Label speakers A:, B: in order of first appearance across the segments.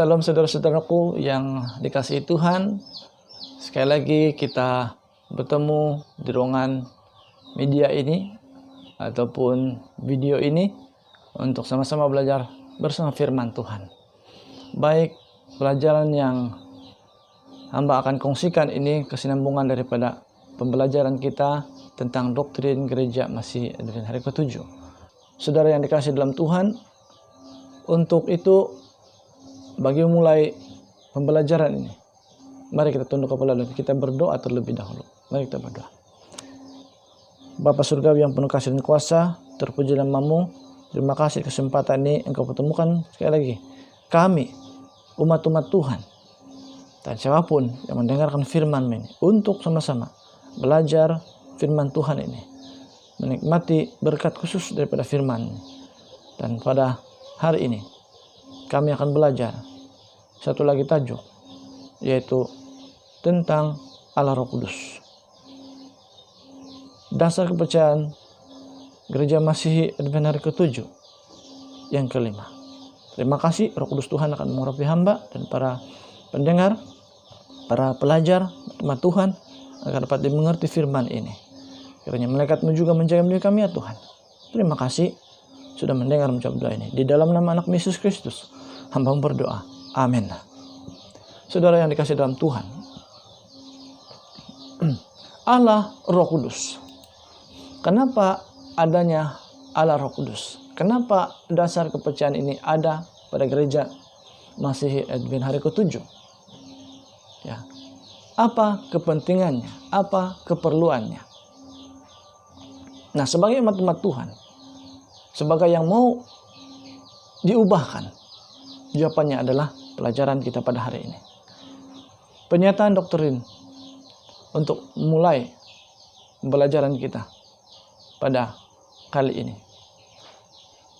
A: Salam saudara-saudaraku yang dikasihi Tuhan. Sekali lagi kita bertemu di ruangan media ini ataupun video ini untuk sama-sama belajar bersama firman Tuhan. Baik, pelajaran yang hamba akan kongsikan ini kesinambungan daripada pembelajaran kita tentang doktrin gereja Masih Advent hari ke-7. Saudara yang dikasihi dalam Tuhan, untuk itu bagi mulai pembelajaran ini, mari kita tunduk kepala dan kita berdoa terlebih dahulu. Mari kita berdoa. Bapa Surgawi yang penuh kasih dan kuasa, terpuji nama-Mu. Terima kasih kesempatan ini Engkau pertemukan sekali lagi kami, umat-umat Tuhan, dan siapapun yang mendengarkan firman ini, untuk sama-sama belajar firman Tuhan ini, menikmati berkat khusus daripada firman. Dan pada hari ini kami akan belajar satu lagi tajuk, yaitu tentang Allah Roh Kudus. Dasar kepercayaan Gereja Masihi Advent hari ke-7 yang kelima. Terima kasih Roh Kudus Tuhan akan mengurapi hamba dan para pendengar, para pelajar, umat Tuhan, agar dapat dimengerti firman ini. Kiranya malaikat-Mu juga menjaga diri kami ya Tuhan. Terima kasih sudah mendengar menjawab doa ini. Di dalam nama anak Yesus Kristus, hamba berdoa. Amin. Saudara yang dikasihi dalam Tuhan, Allah Roh Kudus. Kenapa adanya Allah Roh Kudus? Kenapa dasar kepercayaan ini ada pada gereja Masihi Advent hari ke-7? Ya. Apa kepentingannya? Apa keperluannya? Nah, sebagai umat-umat Tuhan, sebagai yang mau diubahkan, jawabannya adalah pelajaran kita pada hari ini. Penyataan doktrin untuk mulai pembelajaran kita pada kali ini.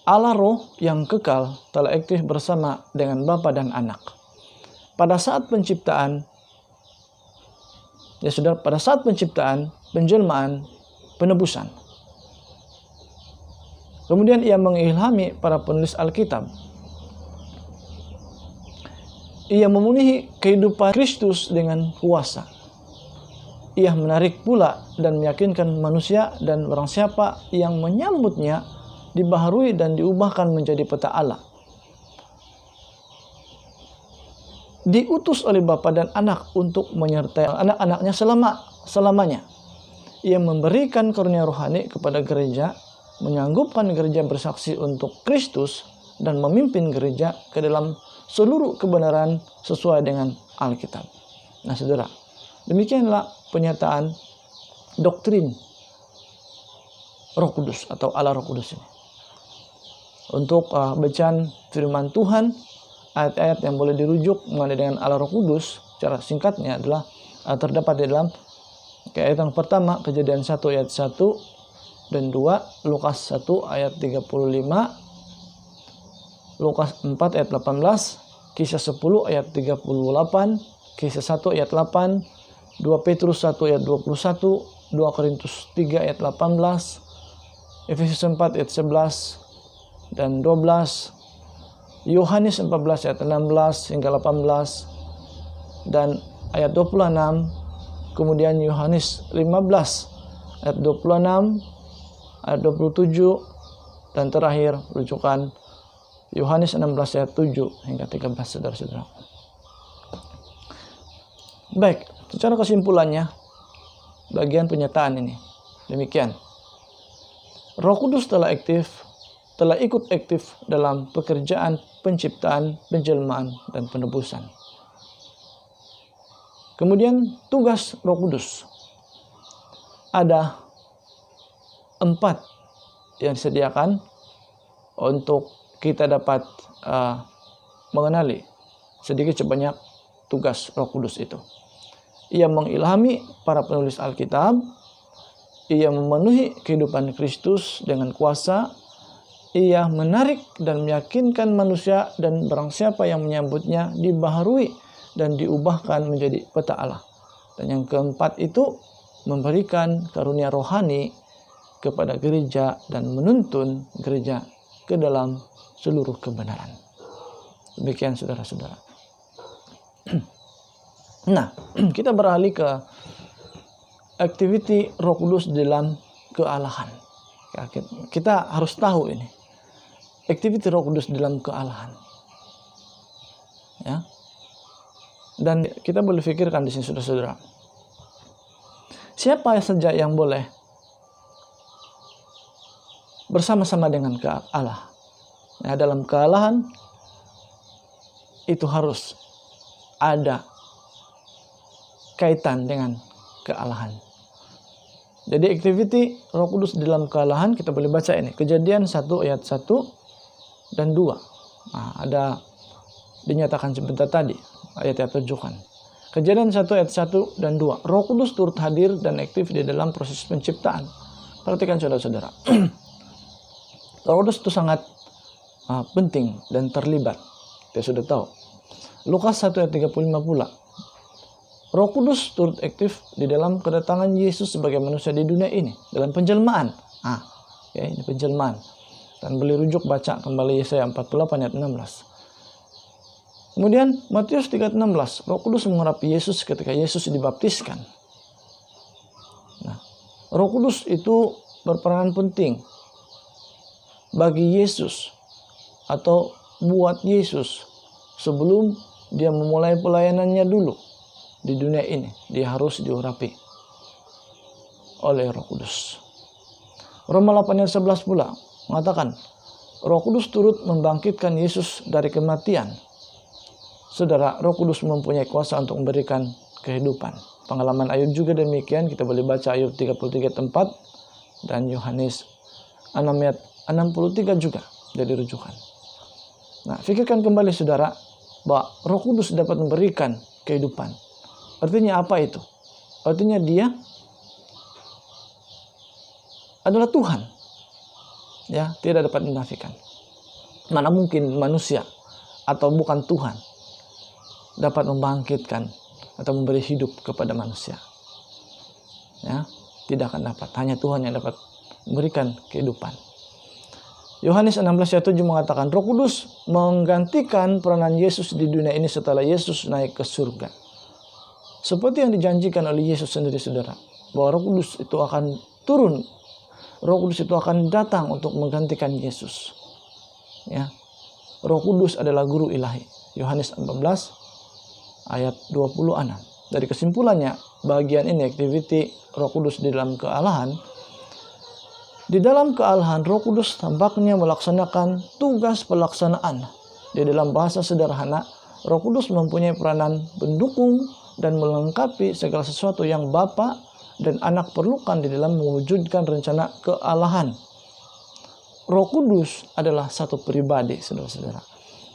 A: Allah Roh yang kekal telah aktif bersama dengan Bapa dan Anak. Pada saat penciptaan, pada saat penciptaan, penjelmaan, penebusan. Kemudian ia mengilhami para penulis Alkitab. Ia memenuhi kehidupan Kristus dengan kuasa. Ia menarik pula dan meyakinkan manusia dan barang siapa yang menyambutnya dibaharui dan diubahkan menjadi peta Allah. Diutus oleh Bapa dan Anak untuk menyertai anak-anaknya selamanya. Ia memberikan karunia rohani kepada gereja, menyanggupkan gereja bersaksi untuk Kristus dan memimpin gereja ke dalam seluruh kebenaran sesuai dengan Alkitab. Nah, saudara, demikianlah penyataan doktrin Roh Kudus atau Allah Roh Kudus ini. Untuk bacaan firman Tuhan, ayat-ayat yang boleh dirujuk mengenai dengan Allah Roh Kudus, secara singkatnya adalah terdapat di dalam ayat yang pertama, Kejadian 1 ayat 1 dan 2, Lukas 1 ayat 35, Lukas 4 ayat 18, Kisah 10 ayat 38, Kisah 1 ayat 8, 2 Petrus 1 ayat 21, 2 Korintus 3 ayat 18, Efesus 4 ayat 11 dan 12, Yohanes 14 ayat 16 hingga 18 dan ayat 26, kemudian Yohanes 15 ayat 26, ayat 27, dan terakhir rujukan Yohanes 16 ayat 7 hingga 13, saudara-saudara. Baik, secara kesimpulannya, bagian penyataan ini demikian. Roh Kudus telah ikut aktif dalam pekerjaan penciptaan, penjelmaan, dan penebusan. Kemudian tugas Roh Kudus. Ada 4 yang disediakan untuk kita dapat mengenali sedikit sebanyak tugas Roh Kudus itu. Ia mengilhami para penulis Alkitab, ia memenuhi kehidupan Kristus dengan kuasa, ia menarik dan meyakinkan manusia dan barang siapa yang menyambutnya dibaharui dan diubahkan menjadi peta Allah. Dan yang keempat itu memberikan karunia rohani kepada gereja dan menuntun gereja ke dalam seluruh kebenaran. Demikian saudara-saudara. Nah, kita beralih ke aktiviti Roh Kudus dalam kealahan. Kita harus tahu ini. Aktiviti Roh Kudus dalam kealahan. Ya. Dan kita boleh pikirkan di sini saudara-saudara. Siapa saja yang boleh bersama-sama dengan Allah? Nah, dalam kealahan itu harus ada kaitan dengan kealahan. Jadi aktiviti Roh Kudus dalam kealahan kita boleh baca ini. Kejadian 1 ayat 1 dan 2. Nah, ada dinyatakan sebentar tadi. Ayat-ayat tunjukkan. Kejadian 1 ayat 1 dan 2. Roh Kudus turut hadir dan aktif di dalam proses penciptaan. Perhatikan saudara-saudara. Roh Kudus itu sangat penting dan terlibat. Kita sudah tahu. Lukas 1 ayat 35 pula. Roh Kudus turut aktif di dalam kedatangan Yesus sebagai manusia di dunia ini. Dalam penjelmaan. Ya, ini penjelmaan. Dan boleh rujuk baca kembali Yesaya 48 ayat 16. Kemudian Matius 3:16. Roh Kudus mengurapi Yesus ketika Yesus dibaptiskan. Nah, Roh Kudus itu berperan penting bagi Yesus atau buat Yesus sebelum dia memulai pelayanannya dulu di dunia ini. Dia harus diurapi oleh Roh Kudus. Roma 8 ayat 11 pula mengatakan Roh Kudus turut membangkitkan Yesus dari kematian. Saudara, Roh Kudus mempunyai kuasa untuk memberikan kehidupan. Pengalaman Ayub juga demikian. Kita boleh baca Ayub 33 ayat 4 dan Yohanes 6 ayat 63 juga jadi rujukan. Nah, pikirkan kembali saudara bahwa Roh Kudus dapat memberikan kehidupan. Artinya apa itu? Artinya dia adalah Tuhan. Ya, tidak dapat dinafikan. Mana mungkin manusia atau bukan Tuhan dapat membangkitkan atau memberi hidup kepada manusia. Ya, tidak akan dapat. Hanya Tuhan yang dapat memberikan kehidupan. Yohanes 16 ayat 7 mengatakan Roh Kudus menggantikan peranan Yesus di dunia ini setelah Yesus naik ke surga. Seperti yang dijanjikan oleh Yesus sendiri saudara, bahwa Roh Kudus itu akan turun. Roh Kudus itu akan datang untuk menggantikan Yesus. Ya. Roh Kudus adalah guru ilahi. Yohanes 14 ayat 26. Dari kesimpulannya, bagian ini aktiviti Roh Kudus di dalam kealahan. Di dalam kealahan, Roh Kudus tampaknya melaksanakan tugas pelaksanaan. Di dalam bahasa sederhana, Roh Kudus mempunyai peranan pendukung dan melengkapi segala sesuatu yang Bapa dan Anak perlukan di dalam mewujudkan rencana kealahan. Roh Kudus adalah satu pribadi, saudara-saudara.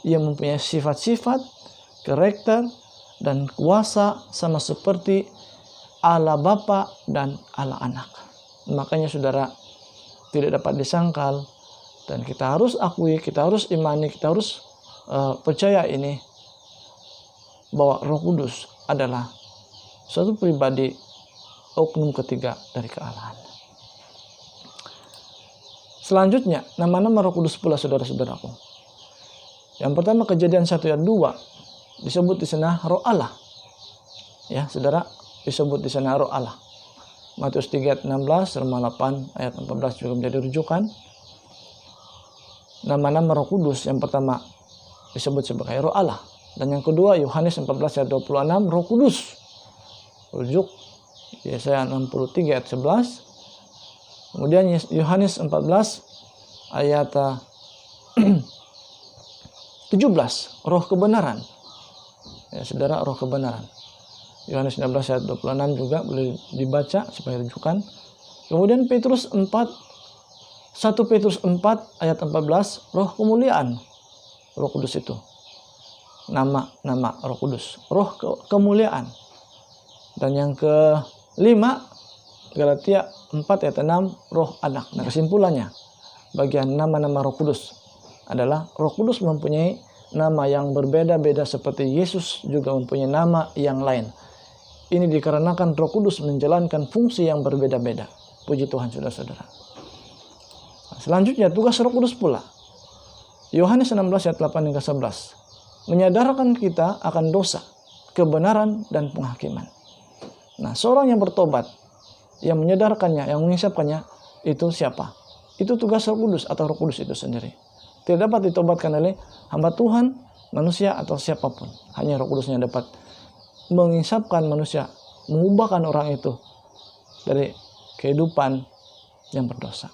A: Ia mempunyai sifat-sifat, karakter, dan kuasa sama seperti Allah Bapa dan Allah Anak. Makanya saudara, tidak dapat disangkal dan kita harus akui, kita harus imani, kita harus percaya ini bahwa Roh Kudus adalah suatu pribadi oknum ketiga dari kealahan. Selanjutnya, nama-nama Roh Kudus pula saudara-saudaraku. Yang pertama Kejadian 1 ayat 2 disebut di sana Roh Allah. Ya, saudara, disebut di sana Roh Allah. Matius 3 ayat 16, Roma 8 ayat 14 juga menjadi rujukan. Nama-nama Roh Kudus yang pertama disebut sebagai Roh Allah. Dan yang kedua Yohanes 14 ayat 26 Roh Kudus. Rujuk Yesaya 63 ayat 11. Kemudian Yohanes 14 ayat 17 Roh kebenaran. Ya, saudara, Roh kebenaran. Yohanes 16 ayat 26 juga boleh dibaca sebagai rujukan. Kemudian Petrus 1 Petrus 4 ayat 14 Roh kemuliaan. Roh Kudus itu nama Roh Kudus, Roh kemuliaan. Dan yang kelima Galatia 4 ayat 6 Roh Anak. Nah, kesimpulannya bagian nama-nama Roh Kudus adalah Roh Kudus mempunyai nama yang berbeda-beda seperti Yesus juga mempunyai nama yang lain. Ini dikarenakan Roh Kudus menjalankan fungsi yang berbeda-beda. Puji Tuhan saudara-saudara. Selanjutnya tugas Roh Kudus pula. Yohanes 16 ayat 8 hingga 11. menyadarkan kita akan dosa, kebenaran, dan penghakiman. Nah, seorang yang bertobat, yang menyadarkannya, yang mengisapkannya, itu siapa? Itu tugas Roh Kudus atau Roh Kudus itu sendiri. Tidak dapat ditobatkan oleh hamba Tuhan, manusia, atau siapapun. Hanya Roh Kudus yang dapat mengisapkan manusia, mengubahkan orang itu dari kehidupan yang berdosa.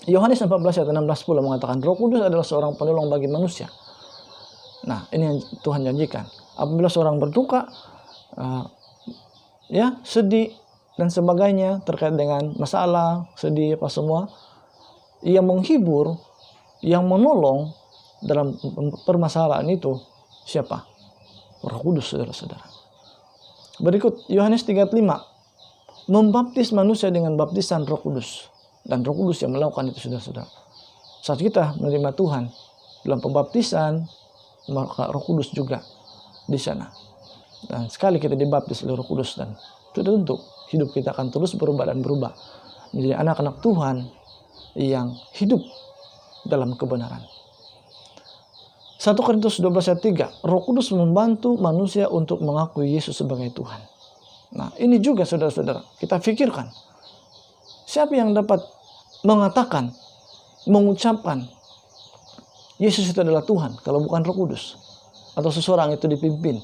A: Yohanes 14 ayat 16-10 mengatakan Roh Kudus adalah seorang penolong bagi manusia. Nah, ini yang Tuhan janjikan. Apabila seorang berduka, sedih dan sebagainya terkait dengan masalah, sedih apa semua, ia menghibur, yang menolong dalam permasalahan itu siapa? Roh Kudus, saudara-saudara. Berikut Yohanes 3:5, membaptis manusia dengan baptisan Roh Kudus, dan Roh Kudus yang melakukan itu, saudara-saudara. Saat kita menerima Tuhan dalam pembaptisan, maka Roh Kudus juga di sana. Dan sekali kita dibaptis oleh Roh Kudus, dan sudah tentu hidup kita akan terus berubah dan berubah menjadi anak-anak Tuhan yang hidup dalam kebenaran. 1 Korintus 12 ayat 3, Roh Kudus membantu manusia untuk mengakui Yesus sebagai Tuhan. Nah, ini juga saudara-saudara, kita pikirkan. Siapa yang dapat mengatakan, mengucapkan Yesus itu adalah Tuhan kalau bukan Roh Kudus? Atau seseorang itu dipimpin,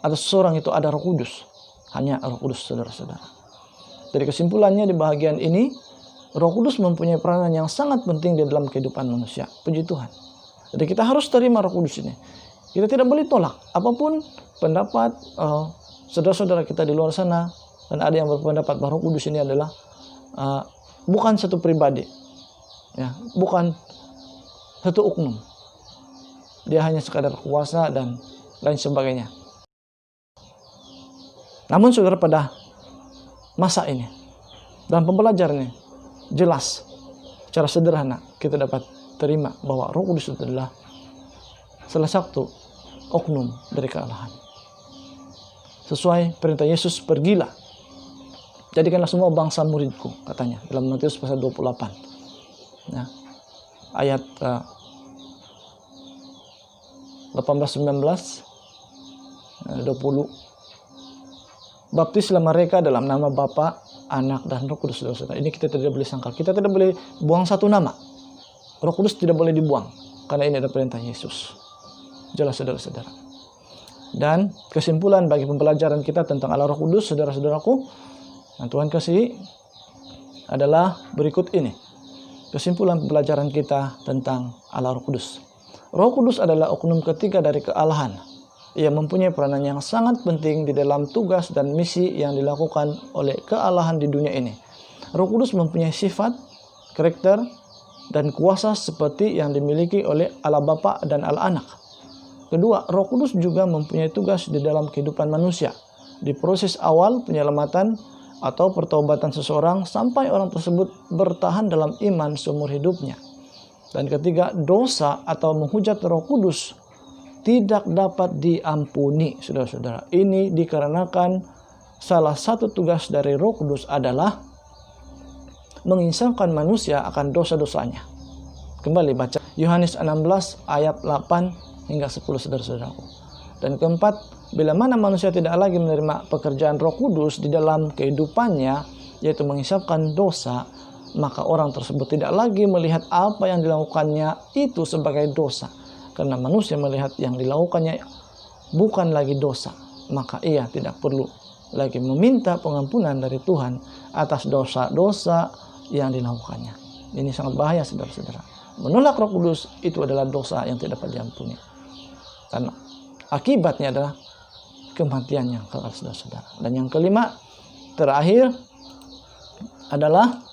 A: atau seseorang itu ada Roh Kudus? Hanya Roh Kudus, saudara-saudara. Dari kesimpulannya di bagian ini, Roh Kudus mempunyai peranan yang sangat penting di dalam kehidupan manusia. Puji Tuhan. Jadi kita harus terima Roh Kudus ini. Kita tidak boleh tolak apapun pendapat saudara-saudara kita di luar sana, dan ada yang berpendapat bahwa Roh Kudus ini adalah bukan satu pribadi, ya, bukan satu oknum. Dia hanya sekadar kuasa dan lain sebagainya. Namun saudara, pada masa ini dalam pembelajaran ini jelas secara sederhana kita dapat terima bahwa Roh Kudus itu adalah salah satu oknum dari kealahan. Sesuai perintah Yesus, pergilah, jadikanlah semua bangsa muridku, katanya dalam Matius pasal 28. Nah, ayat 18, 19, 20. Baptislah mereka dalam nama Bapa, Anak, dan Roh Kudus, saudara-saudara. Ini kita tidak boleh sangkal. Kita tidak boleh buang satu nama. Roh Kudus tidak boleh dibuang, karena ini adalah perintah Yesus. Jelas, saudara-saudara. Dan kesimpulan bagi pembelajaran kita tentang Allah Roh Kudus, saudara-saudaraku, yang Tuhan kasihi, adalah berikut ini. Kesimpulan pembelajaran kita tentang Allah Roh Kudus. Roh Kudus adalah oknum ketiga dari kealahan. Ia mempunyai peranan yang sangat penting di dalam tugas dan misi yang dilakukan oleh kealahan di dunia ini. Roh Kudus mempunyai sifat, karakter, dan kuasa seperti yang dimiliki oleh Allah Bapa dan Allah Anak. Kedua, Roh Kudus juga mempunyai tugas di dalam kehidupan manusia, di proses awal penyelamatan atau pertobatan seseorang sampai orang tersebut bertahan dalam iman seumur hidupnya. Dan ketiga, dosa atau menghujat Roh Kudus tidak dapat diampuni, saudara-saudara. Ini dikarenakan salah satu tugas dari Roh Kudus adalah menginsafkan manusia akan dosa-dosanya. Kembali baca Yohanes 16 ayat 8 hingga 10, saudara-saudaraku. Dan keempat, bila mana manusia tidak lagi menerima pekerjaan Roh Kudus di dalam kehidupannya, yaitu mengisapkan dosa, maka orang tersebut tidak lagi melihat apa yang dilakukannya itu sebagai dosa. Karena manusia melihat yang dilakukannya bukan lagi dosa, maka ia tidak perlu lagi meminta pengampunan dari Tuhan atas dosa-dosa yang dilakukannya. Ini sangat bahaya, saudara-saudara. Menolak Roh Kudus itu adalah dosa yang tidak dapat diampuni. Karena akibatnya adalah kematian yang kekal, saudara-saudara. Dan yang kelima, terakhir adalah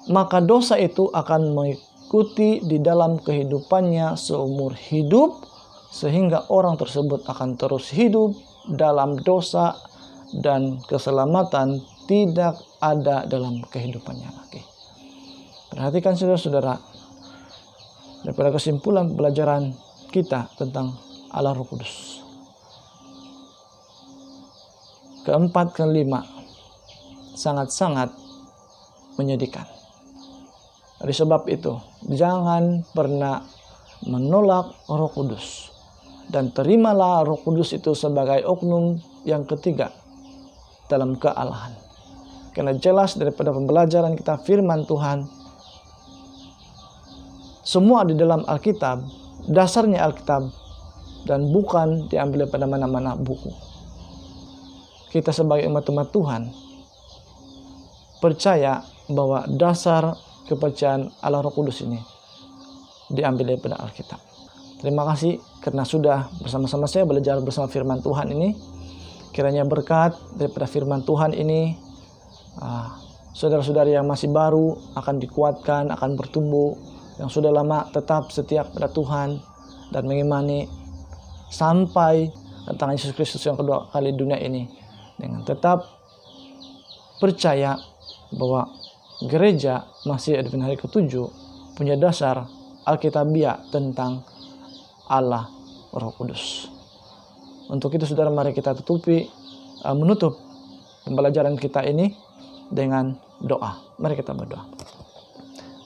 A: maka dosa itu akan mengikuti di dalam kehidupannya seumur hidup, sehingga orang tersebut akan terus hidup dalam dosa dan keselamatan tidak ada dalam kehidupannya lagi. Perhatikan, saudara-saudara, daripada kesimpulan pelajaran kita tentang Allah Roh Kudus. Keempat, kelima, sangat-sangat menyedihkan. Oleh sebab itu, jangan pernah menolak Roh Kudus. Dan terimalah Roh Kudus itu sebagai oknum yang ketiga dalam kealahan. Karena jelas daripada pembelajaran kita firman Tuhan, semua di dalam Alkitab, dasarnya Alkitab, dan bukan diambil pada mana-mana buku. Kita sebagai umat-umat Tuhan percaya bahwa dasar kepercayaan Allah Roh Kudus ini diambil daripada Alkitab. Terima kasih karena sudah bersama-sama saya belajar bersama firman Tuhan ini. Kiranya berkat daripada firman Tuhan ini, saudara-saudari yang masih baru akan dikuatkan, akan bertumbuh. Yang sudah lama tetap setia kepada Tuhan dan mengimani sampai kedatangan Yesus Kristus yang kedua kali di dunia ini, dengan tetap percaya bahwa gereja masih ada hari ke-7 punya dasar Alkitabiah tentang Allah Roh Kudus. Untuk itu saudara, mari kita menutup pembelajaran kita ini dengan doa. Mari kita berdoa.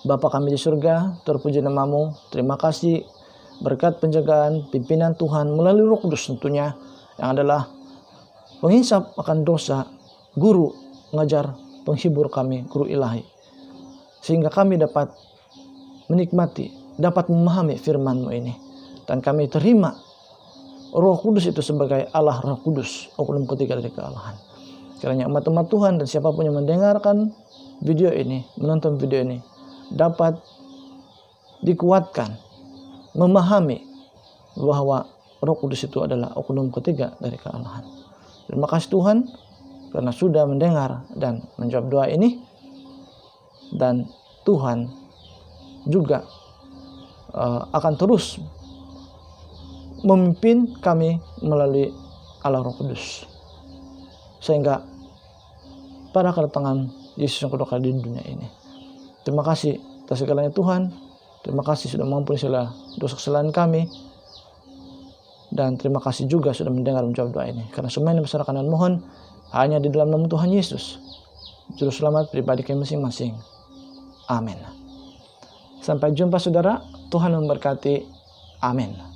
A: Bapa kami di surga, terpuji namamu, terima kasih berkat penjagaan pimpinan Tuhan melalui Roh Kudus tentunya, yang adalah pengisap akan dosa, guru, mengajar, penghibur kami, guru ilahi, sehingga kami dapat menikmati, dapat memahami firman-Mu ini, dan kami terima Roh Kudus itu sebagai Allah Roh Kudus, oknum ketiga dari kealahan. Kiranya umat-umat Tuhan dan siapapun yang mendengarkan video ini, menonton video ini, dapat dikuatkan, memahami bahwa Roh Kudus itu adalah oknum ketiga dari kealahan. Terima kasih Tuhan karena sudah mendengar dan menjawab doa ini, dan Tuhan juga akan terus memimpin kami melalui Allah Roh Kudus, sehingga pada kedatangan Yesus yang kedua kali di dunia ini. Terima kasih atas segalanya Tuhan. Terima kasih sudah mengampuni segala dosa kesalahan kami, dan terima kasih juga sudah mendengar dan menjawab doa ini. Karena semua ini berserahkan dan mohon hanya di dalam nama Tuhan Yesus, Juru Selamat pribadi kami masing-masing. Amin. Sampai jumpa saudara. Tuhan memberkati. Amin.